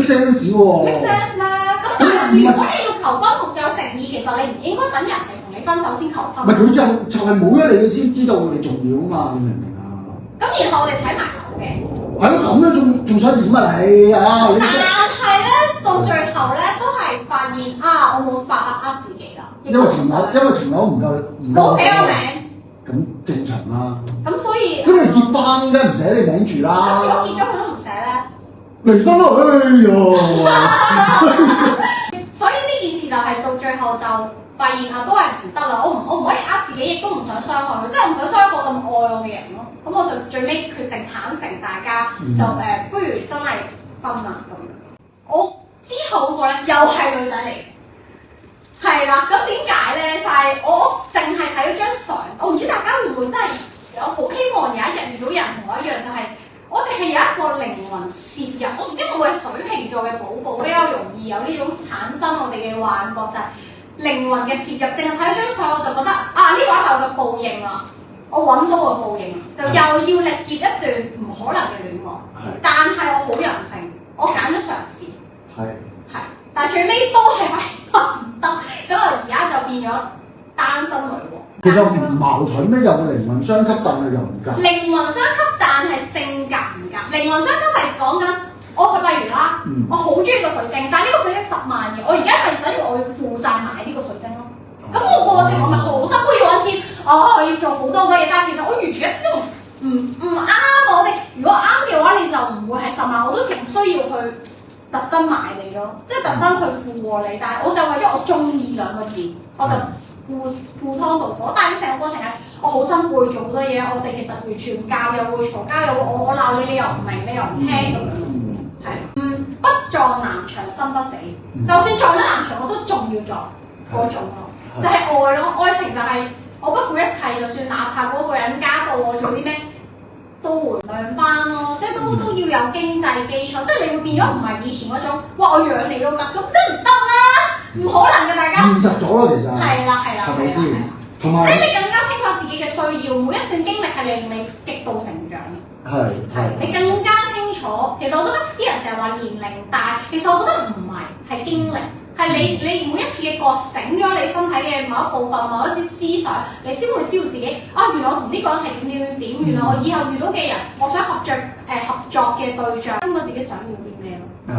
sense 喎。 make sense 咩？咁但係如果你要求婚同有誠意，其實你唔應該等人哋同你分手先求婚。唔係佢就係冇咗你先知道你重要啊嘛，你明唔明啊？咁然後我哋睇埋樓嘅。係咯，咁樣仲想點啊你啊？但係咧，到最後咧都係發現啊，我冇辦法呃自己啦。因為層樓唔夠冇寫我名。咁正常啦。咁所以。咁你結婚梗係唔寫你名住啦。咁如果結咗佢都唔寫咧？離婚咯，哎呀！所以呢件事就係到最後就發現啊，都係唔得啦。我唔可以呃自己，亦都唔想傷害佢，即係唔想傷害一個咁愛我嘅人咯。咁我就最尾決定坦誠大家，就不如真係分啦咁樣。我之後嗰個咧又係女仔嚟嘅，係啦。咁點解咧？就係我淨係睇咗張相，我唔知大家會唔會真係有好希望有一日遇到人同我一樣，就係。我哋係有一個靈魂攝入，我唔知會唔會係水瓶座嘅寶寶比較容易有呢種產生我哋嘅幻覺，就係靈魂嘅攝入。淨係睇咗張相我就覺得啊，呢個係我嘅報應啦，我揾到個報應，就又要歷劫一段唔可能嘅戀愛。但係我好人性，我揀咗嘗試。係，但係最尾都係唔得，咁我而家就變咗單身女王。其實唔矛盾咩？有靈魂相吸，但係又唔夾。靈魂相吸，但係性格唔夾。靈魂相吸係講緊我，例如啦，我好中意個水晶，但係呢個水晶10萬嘅，我而家咪等於我要負債買呢個水晶咯。咁我過程我咪好辛苦要揾錢，我要做好多嘅嘢，但係其實我完全一啲都唔啱我哋。如果啱嘅話，你就唔會係10萬，我都仲需要去特登買你咯，即係特登去附和你。但係我就為咗我中意2個字，我就。赴湯蹈火，但係成個過程係我好辛苦去做好多嘢，我哋其實完全教又會嘈交，又會我鬧你，你又唔明，你又唔聽咁樣，係不撞南牆心不死，就算撞咗南牆我都仲要撞嗰種咯，就係愛咯，愛情就係我不顧一切，就算哪怕嗰個人家暴我做啲咩都回諒翻咯，即係都要有經濟基礎，即係你會變咗唔係以前嗰種，哇我養你都得，咁都唔得啦！唔可能嘅，大家現實咗咯，其實係啦，係咪先？同埋即係你更加清楚自己嘅需要，每一段經歷係令你極度成長。係你更加清楚。其實我覺得啲人成日話年齡大，其實我覺得唔係經歷，係你每一次嘅覺醒咗你身體嘅某一部分、某一啲思想，你先會知道自己啊，原來我同呢個人係點，原來我以後遇到嘅人，我想合作嘅對象，知道自己想要啲咩咯。